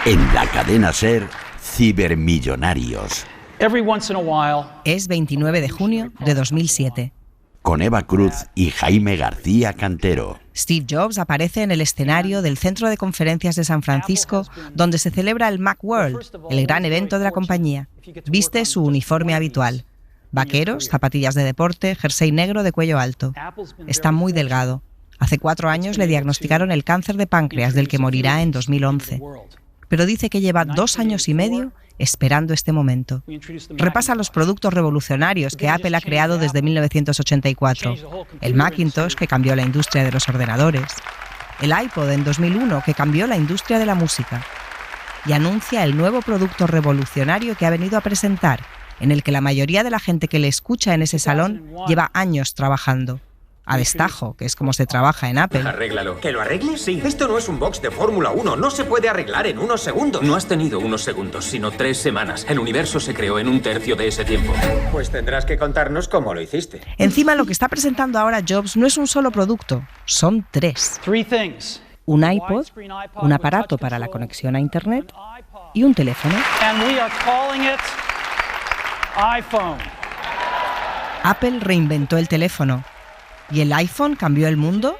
En la cadena SER, Cibermillonarios. Es 29 de junio de 2007. Con Eva Cruz y Jaime García Cantero. Steve Jobs aparece en el escenario del Centro de Conferencias de San Francisco, donde se celebra el Macworld, el gran evento de la compañía. Viste su uniforme habitual: vaqueros, zapatillas de deporte, jersey negro de cuello alto. Está muy delgado. Hace 4 años le diagnosticaron el cáncer de páncreas, del que morirá en 2011. Pero dice que lleva 2 años y medio esperando este momento. Repasa los productos revolucionarios que Apple ha creado desde 1984. El Macintosh, que cambió la industria de los ordenadores. El iPod en 2001, que cambió la industria de la música. Y anuncia el nuevo producto revolucionario que ha venido a presentar, en el que la mayoría de la gente que le escucha en ese salón lleva años trabajando. A destajo, que es como se trabaja en Apple. Arréglalo. ¿Que lo arregles? Sí. Esto no es un box de Fórmula 1. No se puede arreglar en unos segundos. No has tenido unos segundos, sino 3 semanas. El universo se creó en 1/3 de ese tiempo. Pues tendrás que contarnos cómo lo hiciste. Encima, lo que está presentando ahora Jobs no es un solo producto, son 3. Un iPod, un aparato para la conexión a Internet y un teléfono. Apple reinventó el teléfono. ¿Y el iPhone cambió el mundo?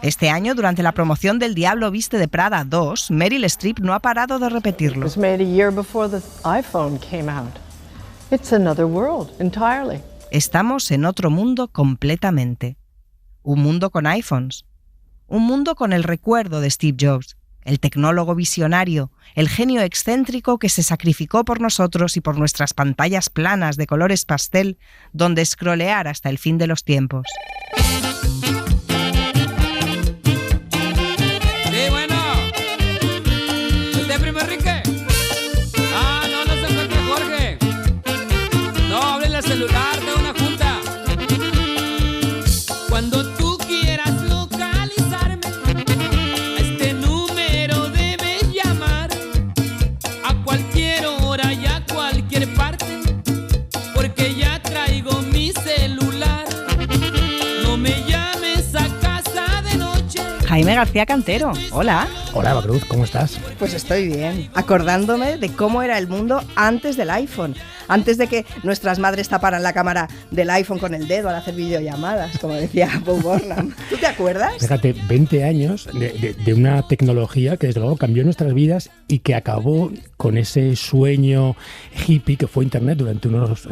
Este año, durante la promoción del Diablo Viste de Prada 2, Meryl Streep no ha parado de repetirlo. Estamos en otro mundo completamente. Un mundo con iPhones. Un mundo con el recuerdo de Steve Jobs, el tecnólogo visionario, el genio excéntrico que se sacrificó por nosotros y por nuestras pantallas planas de colores pastel, donde scrollear hasta el fin de los tiempos. Sí, bueno. ¿Usted, primo Enrique? No se encuentra Jorge. No, háblele al celular de una junta. Cuando tú quieras localizarme, a este número debes llamar. A cualquier hora y a cualquier parte, porque ya traigo mi celular. No me llames a casa de noche. Jaime García Cantero, hola. Hola, Eva Cruz, ¿cómo estás? Pues estoy bien, acordándome de cómo era el mundo antes del iPhone, antes de que nuestras madres taparan la cámara del iPhone con el dedo al hacer videollamadas, como decía Bo Burnham. ¿Tú te acuerdas? Fíjate, 20 años de una tecnología que desde luego cambió nuestras vidas y que acabó con ese sueño hippie que fue Internet durante unos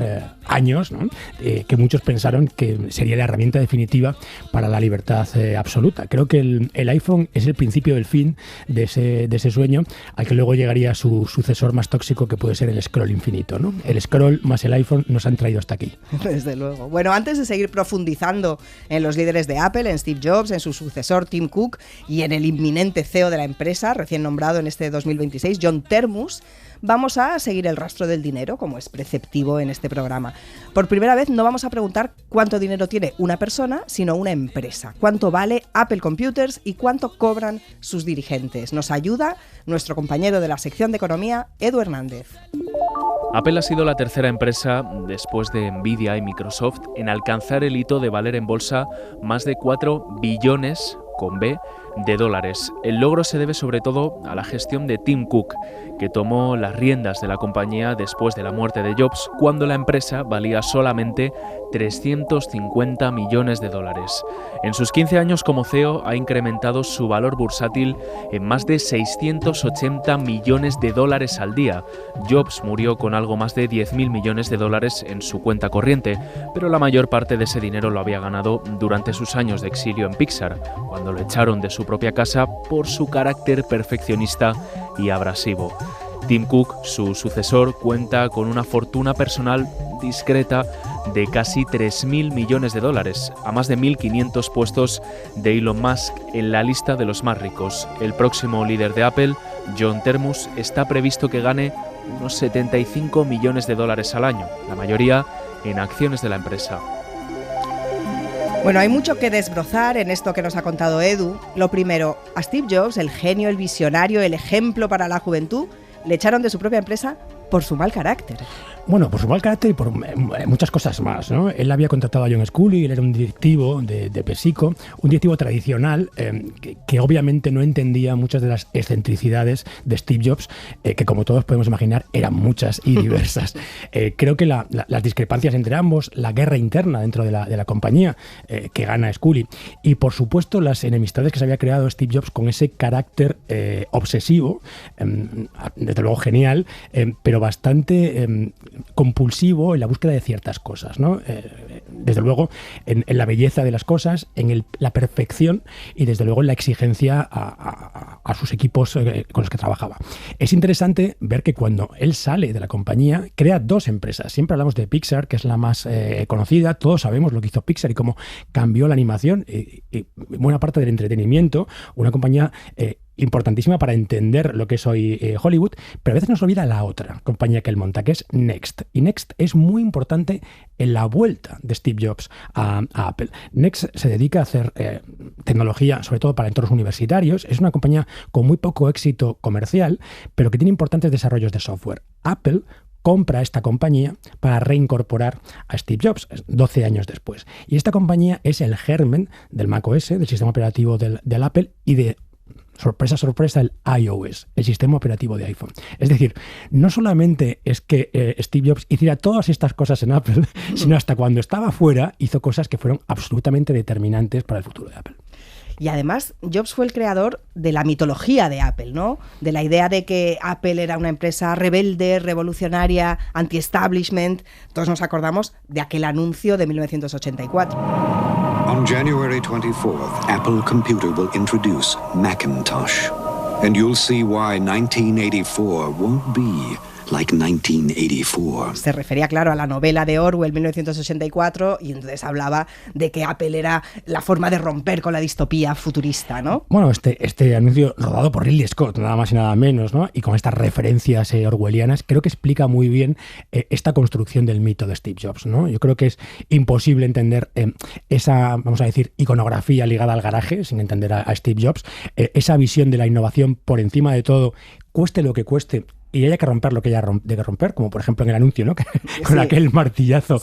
años, ¿no? Que muchos pensaron que sería la herramienta definitiva para la libertad absoluta. Creo que el iPhone es el principio del fin de ese sueño, al que luego llegaría su sucesor más tóxico, que puede ser el scroll infinito, ¿no? El scroll más el iPhone nos han traído hasta aquí. Desde luego. Bueno, antes de seguir profundizando en los líderes de Apple, en Steve Jobs, en su sucesor Tim Cook y en el inminente CEO de la empresa, recién nombrado en este 2026, John Termus, vamos a seguir el rastro del dinero, como es preceptivo en este programa. Por primera vez no vamos a preguntar cuánto dinero tiene una persona, sino una empresa. Cuánto vale Apple Computers y cuánto cobran sus dirigentes. Nos ayuda nuestro compañero de la sección de economía, Edu Hernández. Apple ha sido la tercera empresa, después de Nvidia y Microsoft, en alcanzar el hito de valer en bolsa más de 4 billones, con B, de dólares. El logro se debe sobre todo a la gestión de Tim Cook, que tomó las riendas de la compañía después de la muerte de Jobs, cuando la empresa valía solamente 350 millones de dólares. En sus 15 años como CEO ha incrementado su valor bursátil en más de 680 millones de dólares al día. Jobs murió con algo más de 10.000 millones de dólares en su cuenta corriente, pero la mayor parte de ese dinero lo había ganado durante sus años de exilio en Pixar, cuando lo echaron de su propia casa por su carácter perfeccionista y abrasivo. Tim Cook, su sucesor, cuenta con una fortuna personal discreta de casi 3.000 millones de dólares, a más de 1.500 puestos de Elon Musk en la lista de los más ricos. El próximo líder de Apple, John Termus, está previsto que gane unos 75 millones de dólares al año, la mayoría en acciones de la empresa. Bueno, hay mucho que desbrozar en esto que nos ha contado Edu. Lo primero, a Steve Jobs, el genio, el visionario, el ejemplo para la juventud, le echaron de su propia empresa por su mal carácter. Bueno, por su mal carácter y por muchas cosas más, ¿no? Él había contratado a John Sculley, él era un directivo de PepsiCo, un directivo tradicional que obviamente no entendía muchas de las excentricidades de Steve Jobs, que como todos podemos imaginar eran muchas y diversas. Creo que las discrepancias entre ambos, la guerra interna dentro de la compañía que gana Sculley y por supuesto las enemistades que se había creado Steve Jobs con ese carácter obsesivo, desde luego genial, pero bastante compulsivo en la búsqueda de ciertas cosas, ¿no? Desde luego en la belleza de las cosas, en la perfección y desde luego en la exigencia a sus equipos con los que trabajaba. Es interesante ver que cuando él sale de la compañía crea dos empresas. Siempre hablamos de Pixar, que es la más conocida, todos sabemos lo que hizo Pixar y cómo cambió la animación y buena parte del entretenimiento, una compañía importantísima para entender lo que es hoy Hollywood, pero a veces nos olvida la otra compañía que él monta, que es Next. Y Next es muy importante en la vuelta de Steve Jobs a Apple. Next se dedica a hacer tecnología, sobre todo para entornos universitarios. Es una compañía con muy poco éxito comercial, pero que tiene importantes desarrollos de software. Apple compra esta compañía para reincorporar a Steve Jobs 12 años después. Y esta compañía es el germen del macOS, del sistema operativo del Apple y de sorpresa, sorpresa, el iOS, el sistema operativo de iPhone. Es decir, no solamente es que Steve Jobs hiciera todas estas cosas en Apple, sino hasta cuando estaba fuera hizo cosas que fueron absolutamente determinantes para el futuro de Apple. Y además, Jobs fue el creador de la mitología de Apple, ¿no? De la idea de que Apple era una empresa rebelde, revolucionaria, anti-establishment. Todos nos acordamos de aquel anuncio de 1984. On January 24th, Apple Computer will introduce Macintosh. And you'll see why 1984 won't be like 1984. Se refería, claro, a la novela de Orwell, 1984, y entonces hablaba de que Apple era la forma de romper con la distopía futurista, ¿no? Bueno, este anuncio rodado por Ridley Scott, nada más y nada menos, ¿no? Y con estas referencias orwellianas, creo que explica muy bien esta construcción del mito de Steve Jobs, ¿no? Yo creo que es imposible entender esa, vamos a decir, iconografía ligada al garaje, sin entender a Steve Jobs, esa visión de la innovación por encima de todo, cueste lo que cueste, y haya que romper lo que haya que romper, como por ejemplo en el anuncio, ¿no? Con aquel martillazo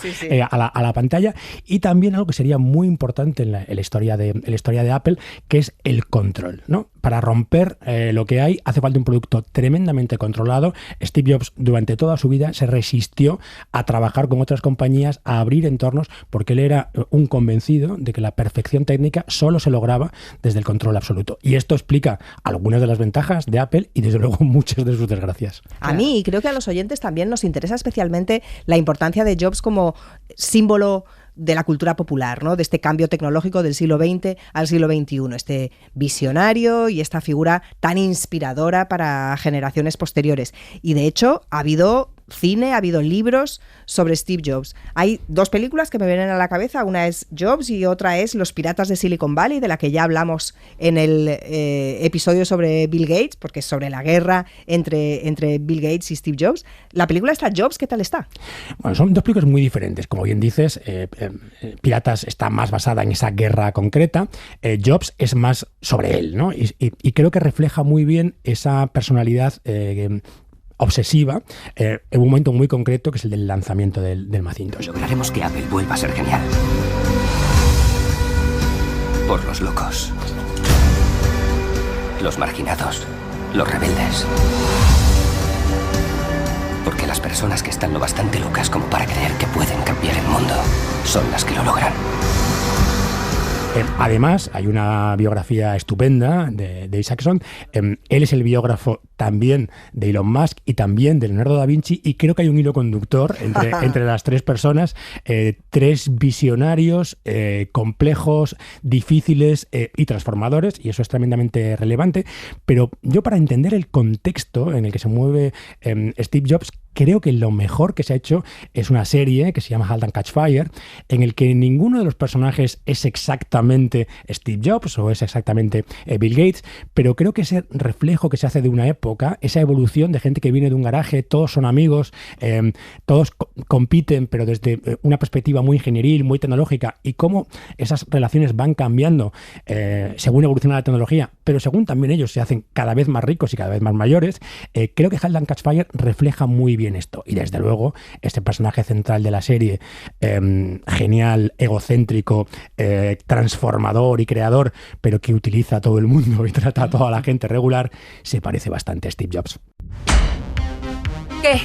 a la pantalla. Y también algo que sería muy importante en la historia de Apple, que es el control, ¿no? Para romper lo que hay hace falta un producto tremendamente controlado. Steve Jobs durante toda su vida se resistió a trabajar con otras compañías, a abrir entornos, porque él era un convencido de que la perfección técnica solo se lograba desde el control absoluto. Y esto explica algunas de las ventajas de Apple y desde luego muchas de sus desgracias. A mí, y creo que a los oyentes también nos interesa especialmente la importancia de Jobs como símbolo de la cultura popular, ¿no? De este cambio tecnológico del siglo XX al siglo XXI, este visionario y esta figura tan inspiradora para generaciones posteriores. Y de hecho ha habido cine, ha habido libros sobre Steve Jobs. Hay dos películas que me vienen a la cabeza, una es Jobs y otra es Los Piratas de Silicon Valley, de la que ya hablamos en el episodio sobre Bill Gates, porque es sobre la guerra entre Bill Gates y Steve Jobs. La película está Jobs, ¿qué tal está? Bueno, son dos películas muy diferentes, como bien dices. Piratas está más basada en esa guerra concreta, Jobs es más sobre él, ¿no? Y creo que refleja muy bien esa personalidad obsesiva en un momento muy concreto, que es el del lanzamiento del Macintosh. Lograremos que Apple vuelva a ser genial. Por los locos, los marginados, los rebeldes. Porque las personas que están lo bastante locas como para creer que pueden cambiar el mundo son las que lo logran. Además, hay una biografía estupenda de Isaacson. Él es el biógrafo también de Elon Musk y también de Leonardo da Vinci, y creo que hay un hilo conductor entre las tres personas, tres visionarios complejos, difíciles y transformadores, y eso es tremendamente relevante. Pero yo, para entender el contexto en el que se mueve Steve Jobs, creo que lo mejor que se ha hecho es una serie que se llama Halt and Catch Fire, en el que ninguno de los personajes es exactamente Steve Jobs o es exactamente Bill Gates, pero creo que ese reflejo que se hace de una época, esa evolución de gente que viene de un garaje, todos son amigos, todos compiten, pero desde una perspectiva muy ingenieril, muy tecnológica, y cómo esas relaciones van cambiando según evoluciona la tecnología, pero según también ellos se hacen cada vez más ricos y cada vez más mayores, creo que Halt and Catch Fire refleja muy bien esto. Y desde luego, este personaje central de la serie, genial, egocéntrico, transformador y creador, pero que utiliza a todo el mundo y trata a toda la gente regular, se parece bastante a Steve Jobs. ¿Qué?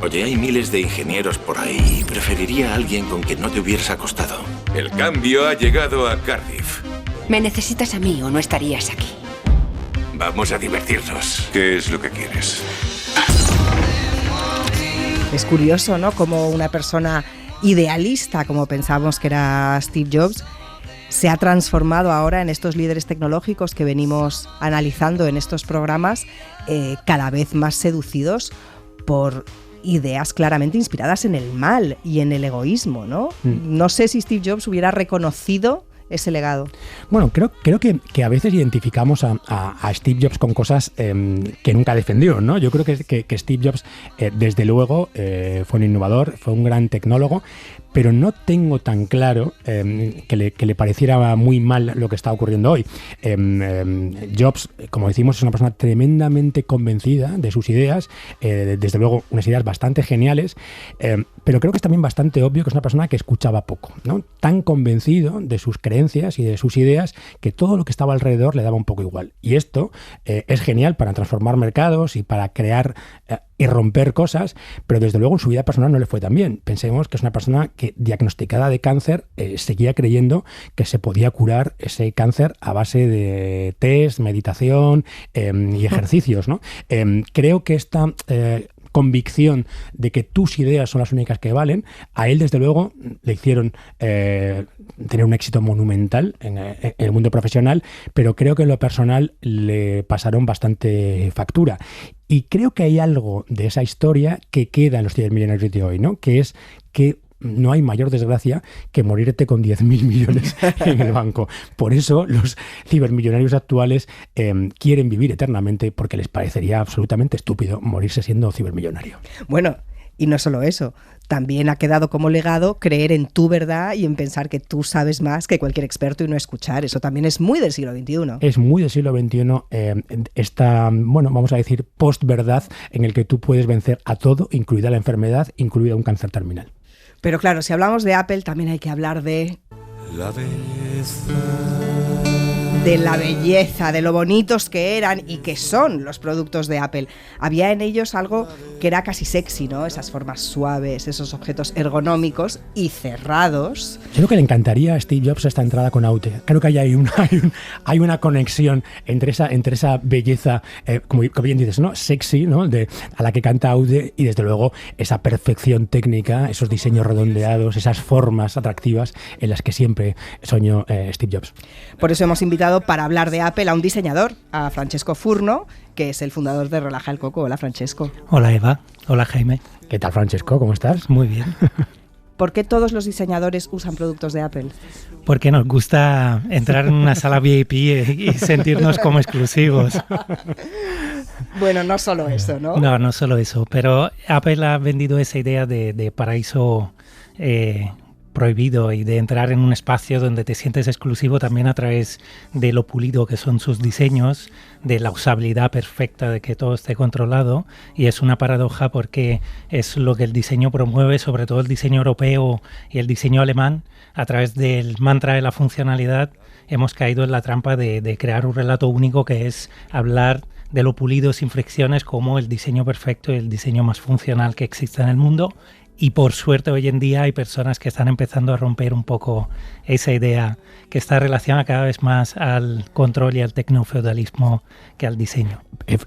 Oye, hay miles de ingenieros por ahí. Preferiría a alguien con quien no te hubieras acostado. El cambio ha llegado a Cardiff. ¿Me necesitas a mí o no estarías aquí? Vamos a divertirnos. ¿Qué es lo que quieres? Es curioso, ¿no? Como una persona idealista, como pensábamos que era Steve Jobs, se ha transformado ahora en estos líderes tecnológicos que venimos analizando en estos programas, cada vez más seducidos por ideas claramente inspiradas en el mal y en el egoísmo, ¿no? No sé si Steve Jobs hubiera reconocido ese legado. Bueno, creo que a veces identificamos a Steve Jobs con cosas que nunca defendió, ¿no? Yo creo que Steve Jobs, desde luego, fue un innovador, fue un gran tecnólogo, pero no tengo tan claro que le pareciera muy mal lo que está ocurriendo hoy. Jobs, como decimos, es una persona tremendamente convencida de sus ideas, desde luego unas ideas bastante geniales, pero creo que es también bastante obvio que es una persona que escuchaba poco, ¿no? Tan convencido de sus creencias y de sus ideas que todo lo que estaba alrededor le daba un poco igual. Y esto es genial para transformar mercados y para crear y romper cosas, pero desde luego en su vida personal no le fue tan bien. Pensemos que es una persona que, diagnosticada de cáncer, seguía creyendo que se podía curar ese cáncer a base de test, meditación y ejercicios, ¿no? Creo que esta convicción de que tus ideas son las únicas que valen, a él desde luego le hicieron tener un éxito monumental en el mundo profesional, pero creo que en lo personal le pasaron bastante factura. Y creo que hay algo de esa historia que queda en los cibermillonarios de hoy, ¿no? Que es que no hay mayor desgracia que morirte con 10.000 millones en el banco. Por eso los cibermillonarios actuales quieren vivir eternamente, porque les parecería absolutamente estúpido morirse siendo cibermillonario. Bueno, y no solo eso, también ha quedado como legado creer en tu verdad y en pensar que tú sabes más que cualquier experto y no escuchar. Eso también es muy del siglo XXI. Es muy del siglo XXI esta, bueno, vamos a decir, post-verdad en el que tú puedes vencer a todo, incluida la enfermedad, incluida un cáncer terminal. Pero claro, si hablamos de Apple, también hay que hablar de la belleza. De la belleza, de lo bonitos que eran y que son los productos de Apple. Había en ellos algo que era casi sexy, ¿no? Esas formas suaves, esos objetos ergonómicos y cerrados. Yo creo que le encantaría a Steve Jobs esta entrada con Aude. Creo que hay una conexión entre esa belleza, como bien dices, ¿no? Sexy, ¿no? A la que canta Aude, y desde luego esa perfección técnica, esos diseños redondeados, esas formas atractivas en las que siempre soñó Steve Jobs. Por eso hemos invitado para hablar de Apple a un diseñador, a Francesco Furno, que es el fundador de Relaja el Coco. Hola, Francesco. Hola, Eva. Hola, Jaime. ¿Qué tal, Francesco? ¿Cómo estás? Muy bien. ¿Por qué todos los diseñadores usan productos de Apple? Porque nos gusta entrar en una sala VIP y sentirnos como exclusivos. Bueno, no solo eso, ¿no? No solo eso, pero Apple ha vendido esa idea de paraíso prohibido y de entrar en un espacio donde te sientes exclusivo también a través de lo pulido que son sus diseños, de la usabilidad perfecta, de que todo esté controlado, y es una paradoja porque es lo que el diseño promueve, sobre todo el diseño europeo y el diseño alemán. A través del mantra de la funcionalidad hemos caído en la trampa de crear un relato único, que es hablar de lo pulido sin fricciones como el diseño perfecto y el diseño más funcional que existe en el mundo. Y por suerte hoy en día hay personas que están empezando a romper un poco esa idea que está relacionada cada vez más al control y al tecnofeudalismo que al diseño.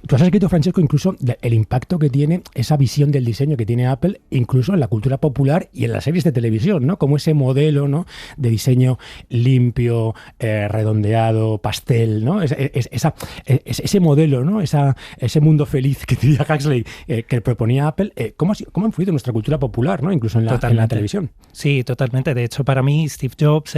Tú has escrito, Francesco, incluso el impacto que tiene esa visión del diseño que tiene Apple, incluso en la cultura popular y en las series de televisión, ¿no? Como ese modelo, ¿no?, de diseño limpio, redondeado, pastel, ¿no? Ese modelo, ¿no? Ese mundo feliz que diría Huxley, que proponía Apple. ¿Cómo ha influido en nuestra cultura popular, ¿no? Incluso en la televisión? Sí, totalmente. De hecho, para mí Steve Jobs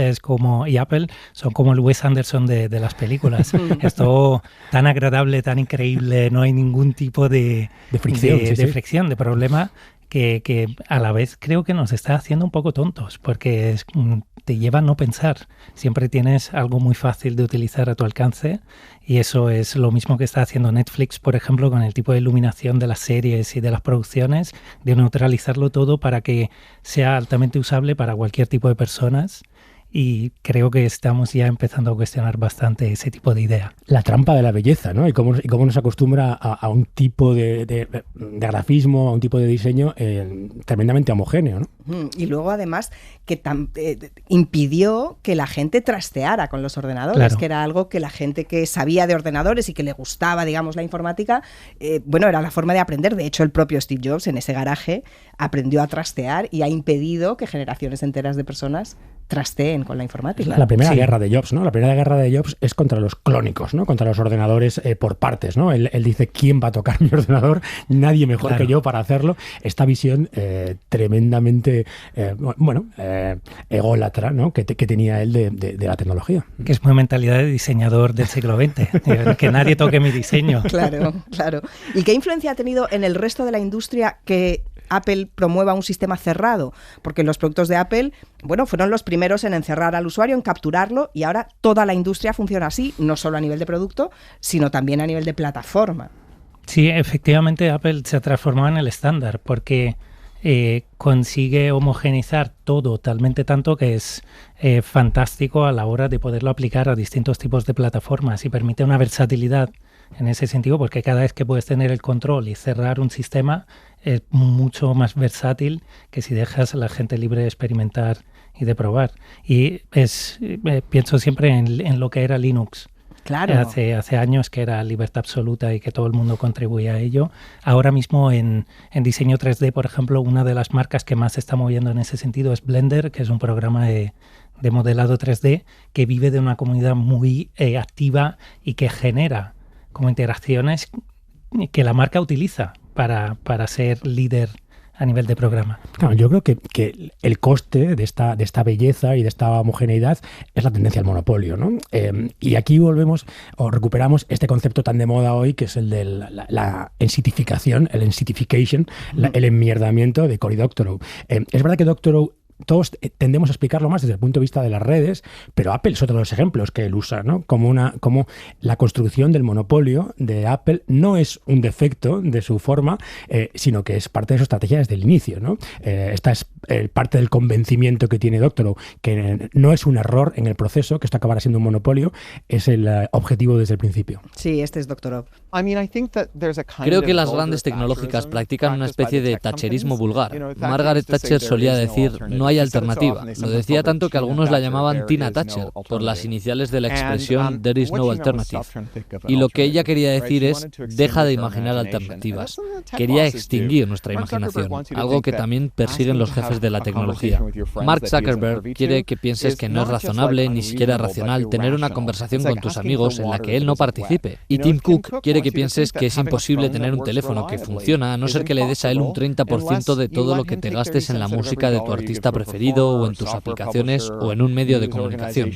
y Apple son como el Wes Anderson de las películas. Es todo tan agradable, tan increíble, no hay ningún tipo de fricción, de problema, que a la vez creo que nos está haciendo un poco tontos, porque te lleva a no pensar. Siempre tienes algo muy fácil de utilizar a tu alcance, y eso es lo mismo que está haciendo Netflix, por ejemplo, con el tipo de iluminación de las series y de las producciones, de neutralizarlo todo para que sea altamente usable para cualquier tipo de personas. Y creo que estamos ya empezando a cuestionar bastante ese tipo de idea. La trampa de la belleza, ¿no? Y cómo nos acostumbra a un tipo de grafismo, a un tipo de diseño tremendamente homogéneo, ¿no? Y luego, además, que impidió que la gente trasteara con los ordenadores, claro, que era algo que la gente que sabía de ordenadores y que le gustaba, digamos, la informática, era la forma de aprender. De hecho, el propio Steve Jobs, en ese garaje, aprendió a trastear y ha impedido que generaciones enteras de personas trasteen con la informática. La primera guerra de Jobs, ¿no? La primera guerra de Jobs es contra los clónicos, ¿no? Contra los ordenadores por partes, ¿no? Él dice, ¿quién va a tocar mi ordenador? Nadie mejor que yo para hacerlo. Esta visión tremendamente, ególatra, ¿no? Que tenía él de la tecnología. Que es muy mentalidad de diseñador del siglo XX. Que nadie toque mi diseño. Claro. ¿Y qué influencia ha tenido en el resto de la industria que Apple promueva un sistema cerrado? Porque los productos de Apple, fueron los primeros en encerrar al usuario, en capturarlo, y ahora toda la industria funciona así, no solo a nivel de producto, sino también a nivel de plataforma. Sí, efectivamente Apple se ha transformado en el estándar, porque consigue homogeneizar todo talmente tanto que es fantástico a la hora de poderlo aplicar a distintos tipos de plataformas, y permite una versatilidad en ese sentido, porque cada vez que puedes tener el control y cerrar un sistema es mucho más versátil que si dejas a la gente libre de experimentar y de probar. Y pienso siempre en lo que era Linux. Claro. Hace años, que era libertad absoluta y que todo el mundo contribuía a ello. Ahora mismo en diseño 3D, por ejemplo, una de las marcas que más se está moviendo en ese sentido es Blender, que es un programa de modelado 3D que vive de una comunidad muy activa y que genera como interacciones que la marca utiliza para ser líder a nivel de programa. Claro, yo creo que el coste de esta belleza y de esta homogeneidad es la tendencia al monopolio, ¿no? Y aquí volvemos o recuperamos este concepto tan de moda hoy, que es el de la ensitificación, el ensitification, el enmierdamiento de Cory Doctorow. Es verdad que Doctorow todos tendemos a explicarlo más desde el punto de vista de las redes, pero Apple es otro de los ejemplos que él usa, ¿no? Como la construcción del monopolio de Apple no es un defecto de su forma, sino que es parte de su estrategia desde el inicio, ¿no? Esta es parte del convencimiento que tiene Doctorow, que no es un error en el proceso, que esto acabará siendo un monopolio, es el objetivo desde el principio. Sí, este es Doctorow. Creo que las grandes tecnológicas practican una especie de thatcherismo vulgar. Margaret Thatcher solía decir, no hay alternativa. Lo decía tanto que algunos la llamaban Tina Thatcher, por las iniciales de la expresión There is no alternative. Y lo que ella quería decir es, deja de imaginar alternativas. Quería extinguir nuestra imaginación, algo que también persiguen los jefes de la tecnología. Mark Zuckerberg quiere que pienses que no es razonable, ni siquiera racional, tener una conversación con tus amigos en la que él no participe. Y Tim Cook quiere que pienses que es imposible tener un teléfono que funciona, a no ser que le des a él un 30% de todo lo que te gastes en la música de tu artista preferido o en tus aplicaciones o en un medio de comunicación.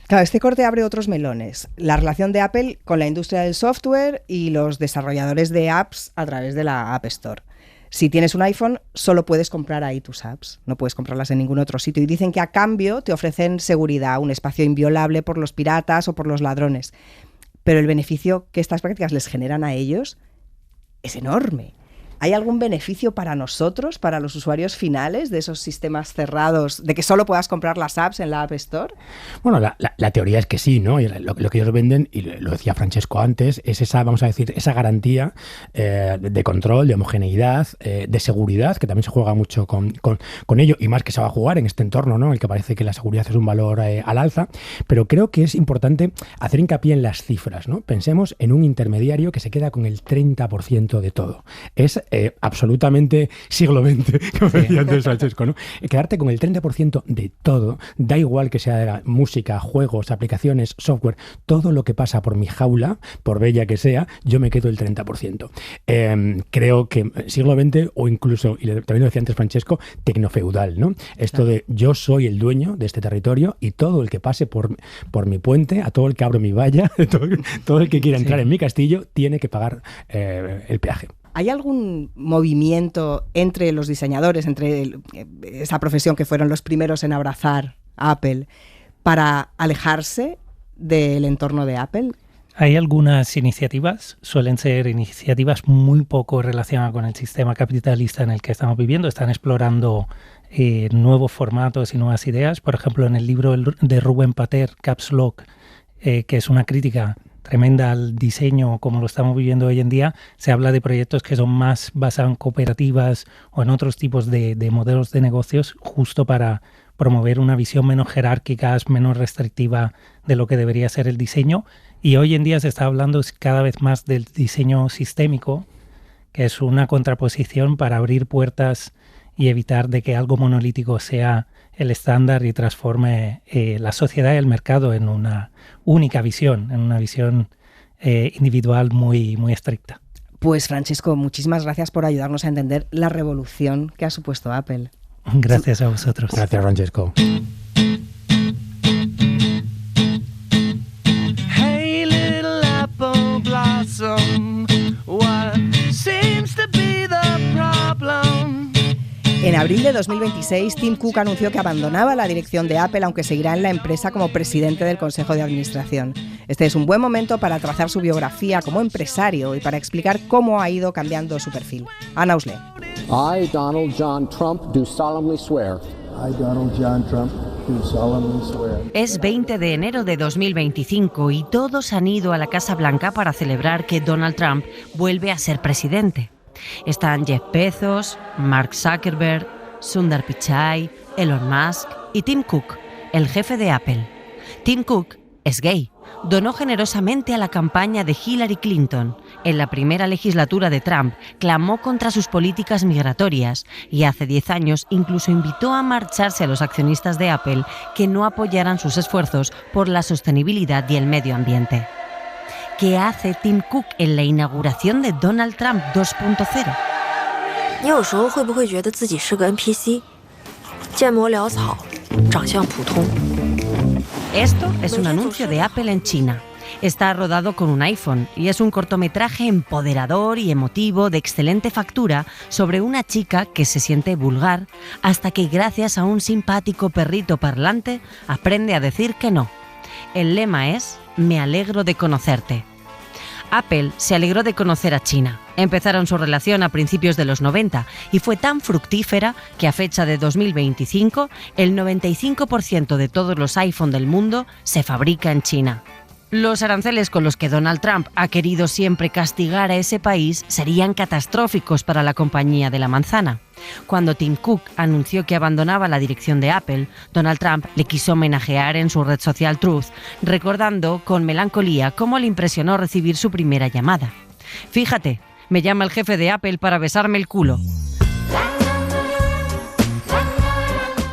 Claro, este corte abre otros melones. La relación de Apple con la industria del software y los desarrolladores de apps a través de la App Store. Si tienes un iPhone, solo puedes comprar ahí tus apps, no puedes comprarlas en ningún otro sitio. Y dicen que a cambio te ofrecen seguridad, un espacio inviolable por los piratas o por los ladrones. Pero el beneficio que estas prácticas les generan a ellos es enorme. ¿Hay algún beneficio para nosotros, para los usuarios finales de esos sistemas cerrados, de que solo puedas comprar las apps en la App Store? Bueno, la teoría es que sí, ¿no? Y lo que ellos venden, y lo decía Francesco antes, es esa, vamos a decir, esa garantía de control, de homogeneidad, de seguridad, que también se juega mucho con ello, y más que se va a jugar en este entorno, ¿no? En el que parece que la seguridad es un valor al alza, pero creo que es importante hacer hincapié en las cifras, ¿no? Pensemos en un intermediario que se queda con el 30% de todo. Es absolutamente siglo XX, como decía antes Francesco, ¿no? Quedarte con el 30% de todo, da igual que sea música, juegos, aplicaciones, software, todo lo que pasa por mi jaula, por bella que sea, yo me quedo el 30%. Creo que siglo XX o incluso, y también lo decía antes Francesco, tecnofeudal, ¿no? Esto de yo soy el dueño de este territorio y todo el que pase por mi puente, a todo el que abro mi valla, todo el que quiera entrar en mi castillo, tiene que pagar el peaje. ¿Hay algún movimiento entre los diseñadores, entre esa profesión que fueron los primeros en abrazar Apple para alejarse del entorno de Apple? Hay algunas iniciativas, suelen ser iniciativas muy poco relacionadas con el sistema capitalista en el que estamos viviendo. Están explorando nuevos formatos y nuevas ideas. Por ejemplo, en el libro de Rubén Pater, Caps Lock, que es una crítica tremenda al diseño como lo estamos viviendo hoy en día, se habla de proyectos que son más basados en cooperativas o en otros tipos de modelos de negocios, justo para promover una visión menos jerárquica, menos restrictiva de lo que debería ser el diseño. Y hoy en día se está hablando cada vez más del diseño sistémico, que es una contraposición para abrir puertas y evitar de que algo monolítico sea el estándar y transforme la sociedad y el mercado en una única visión, en una visión individual muy, muy estricta. Pues Francesco, muchísimas gracias por ayudarnos a entender la revolución que ha supuesto Apple. Gracias a vosotros. Gracias, Francesco. Hey, little apple blossom, what seems to be the problem? En abril de 2026, Tim Cook anunció que abandonaba la dirección de Apple, aunque seguirá en la empresa como presidente del Consejo de Administración. Este es un buen momento para trazar su biografía como empresario y para explicar cómo ha ido cambiando su perfil. Ana Usle. I, Donald John Trump, do solemnly swear. I, Donald John Trump, do solemnly swear. Es 20 de enero de 2025 y todos han ido a la Casa Blanca para celebrar que Donald Trump vuelve a ser presidente. Están Jeff Bezos, Mark Zuckerberg, Sundar Pichai, Elon Musk y Tim Cook, el jefe de Apple. Tim Cook es gay. Donó generosamente a la campaña de Hillary Clinton. En la primera legislatura de Trump clamó contra sus políticas migratorias y hace 10 años incluso invitó a marcharse a los accionistas de Apple que no apoyaran sus esfuerzos por la sostenibilidad y el medio ambiente. ¿Qué hace Tim Cook en la inauguración de Donald Trump 2.0? Esto es un anuncio de Apple en China. Está rodado con un iPhone y es un cortometraje empoderador y emotivo de excelente factura sobre una chica que se siente vulgar hasta que gracias a un simpático perrito parlante aprende a decir que no. El lema es «Me alegro de conocerte». Apple se alegró de conocer a China. Empezaron su relación a principios de los 90 y fue tan fructífera que a fecha de 2025 el 95% de todos los iPhone del mundo se fabrica en China. Los aranceles con los que Donald Trump ha querido siempre castigar a ese país serían catastróficos para la compañía de la manzana. Cuando Tim Cook anunció que abandonaba la dirección de Apple, Donald Trump le quiso homenajear en su red social Truth, recordando con melancolía cómo le impresionó recibir su primera llamada. Fíjate, me llama el jefe de Apple para besarme el culo.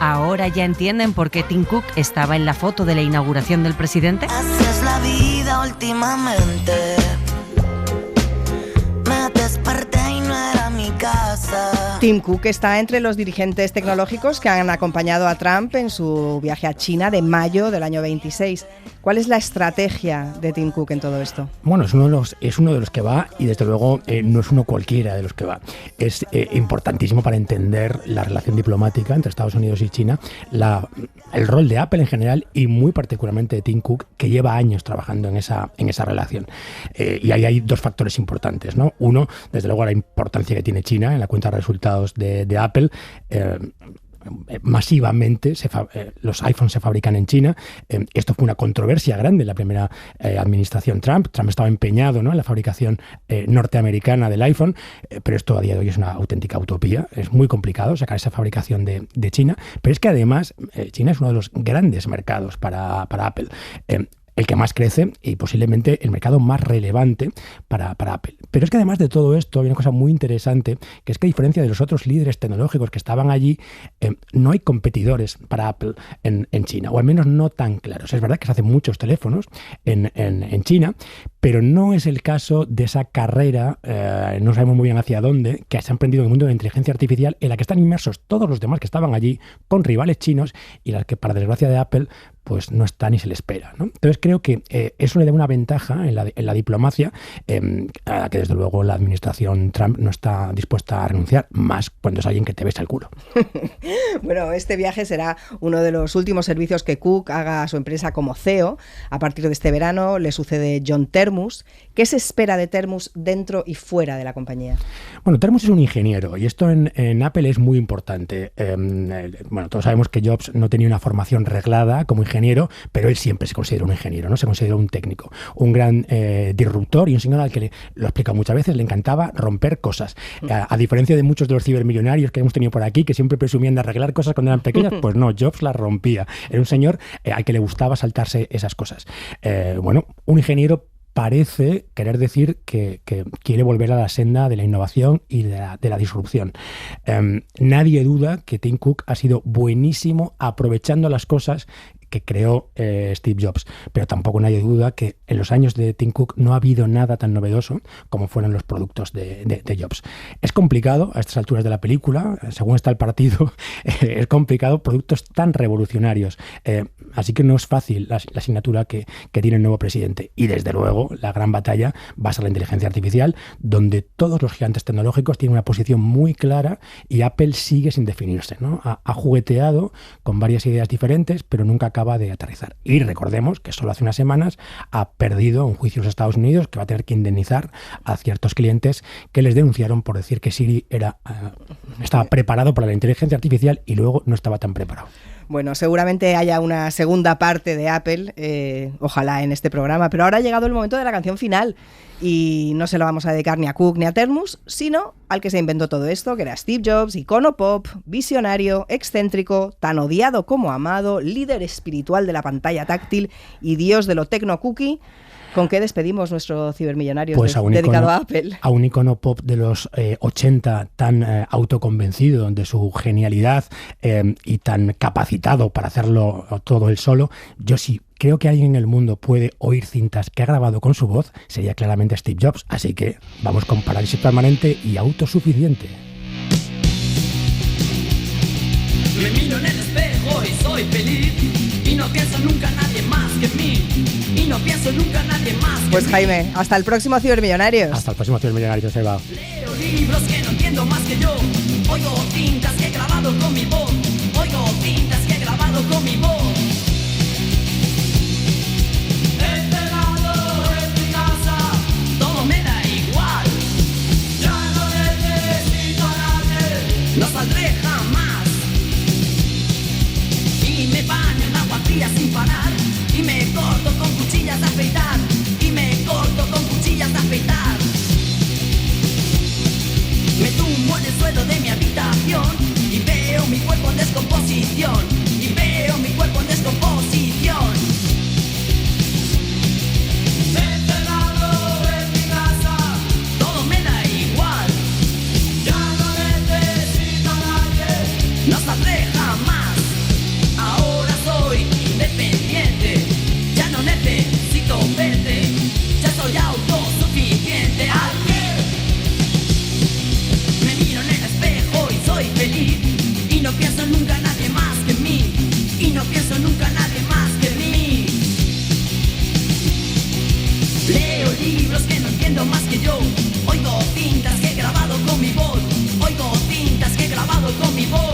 ¿Ahora ya entienden por qué Tim Cook estaba en la foto de la inauguración del presidente? Así es la vida últimamente. Me desperté y no era mi casa. Tim Cook está entre los dirigentes tecnológicos que han acompañado a Trump en su viaje a China de mayo del año 26. ¿Cuál es la estrategia de Tim Cook en todo esto? Bueno, es uno de los que va y desde luego no es uno cualquiera de los que va. Es importantísimo para entender la relación diplomática entre Estados Unidos y China, el rol de Apple en general y muy particularmente de Tim Cook, que lleva años trabajando en esa relación. Y ahí hay dos factores importantes, ¿no? Uno, desde luego, la importancia que tiene China en la cuenta de resultados de Apple. Masivamente los iPhones se fabrican en China. Esto fue una controversia grande en la primera administración Trump. Trump estaba empeñado, ¿no?, en la fabricación norteamericana del iPhone, pero esto a día de hoy es una auténtica utopía. Es muy complicado sacar esa fabricación de China, pero es que además China es uno de los grandes mercados para Apple. El que más crece y posiblemente el mercado más relevante para Apple. Pero es que además de todo esto hay una cosa muy interesante, que es que a diferencia de los otros líderes tecnológicos que estaban allí, no hay competidores para Apple en China, o al menos no tan claros. Es verdad que se hacen muchos teléfonos en China, pero no es el caso de esa carrera, no sabemos muy bien hacia dónde, que se ha emprendido en el mundo de la inteligencia artificial, en la que están inmersos todos los demás que estaban allí con rivales chinos y las que, para desgracia de Apple, pues no está ni se le espera, ¿no? Entonces creo que eso le da una ventaja en la diplomacia a la que desde luego la administración Trump no está dispuesta a renunciar, más cuando es alguien que te besa el culo. Bueno, este viaje será uno de los últimos servicios que Cook haga a su empresa como CEO. A partir de este verano le sucede John Termus. ¿Qué se espera de Termus dentro y fuera de la compañía? Bueno, Termus es un ingeniero y esto en Apple es muy importante. Bueno, todos sabemos que Jobs no tenía una formación reglada como ingeniero, pero él siempre se consideró un ingeniero, ¿no? Se consideró un técnico, un gran disruptor y un señor al que lo he explicado muchas veces, le encantaba romper cosas. A diferencia de muchos de los cibermillonarios que hemos tenido por aquí, que siempre presumían de arreglar cosas cuando eran pequeñas, pues no, Jobs las rompía. Era un señor al que le gustaba saltarse esas cosas. Bueno, un ingeniero parece querer decir que quiere volver a la senda de la innovación y de la disrupción. Nadie duda que Tim Cook ha sido buenísimo aprovechando las cosas que creó Steve Jobs, pero tampoco nadie duda que en los años de Tim Cook no ha habido nada tan novedoso como fueron los productos de Jobs. Es complicado a estas alturas de la película, según está el partido, es complicado productos tan revolucionarios, así que no es fácil la asignatura que tiene el nuevo presidente. Y desde luego la gran batalla va a ser la inteligencia artificial, donde todos los gigantes tecnológicos tienen una posición muy clara y Apple sigue sin definirse, ¿no? Ha jugueteado con varias ideas diferentes, pero nunca acaba de aterrizar. Y recordemos que solo hace unas semanas ha perdido un juicio en los Estados Unidos que va a tener que indemnizar a ciertos clientes que les denunciaron por decir que Siri estaba preparado para la inteligencia artificial y luego no estaba tan preparado. Bueno, seguramente haya una segunda parte de Apple, ojalá en este programa, pero ahora ha llegado el momento de la canción final y no se lo vamos a dedicar ni a Cook ni a Termus, sino al que se inventó todo esto, que era Steve Jobs, icono pop, visionario, excéntrico, tan odiado como amado, líder espiritual de la pantalla táctil y dios de lo tecno-cookie. ¿Con qué despedimos nuestro cibermillonario dedicado a Apple? A un icono pop de los 80 tan autoconvencido de su genialidad y tan capacitado para hacerlo todo él solo. Yo sí creo que alguien en el mundo puede oír cintas que ha grabado con su voz, sería claramente Steve Jobs. Así que vamos con Parálisis Permanente y Autosuficiente. Me miro en el espejo y soy feliz y no pienso nunca en nadie más que en mí. Y no pienso nunca en nadie más que Pues Jaime, hasta el próximo Cibermillonarios. Hasta el próximo Cibermillonarios, Eva. Leo libros que no entiendo más que yo. Oigo cintas que he grabado con mi voz. Oigo cintas que he grabado con mi voz. Encerrado en mi casa, todo me da igual. Ya no necesito a nadie, no saldré jamás. Y me baño en agua fría sin parar. Y me corto con cuchillas de afeitar. Y me corto con cuchillas de afeitar. Me tumbo en el suelo de mi habitación y veo mi cuerpo en descomposición. Y veo mi cuerpo en descomposición. Encerrado en mi casa, todo me da igual. Ya no necesito a nadie, no saldré jamás. Ahora soy independiente, ya no necesito verte, ya soy autosuficiente. ¿Al qué? Me miro en el espejo y soy feliz y no pienso nunca en nadie más que en mí. Y no pienso nunca en nadie más que en mí. Leo libros que no entiendo más que yo. Oigo cintas que he grabado con mi voz. Oigo cintas que he grabado con mi voz.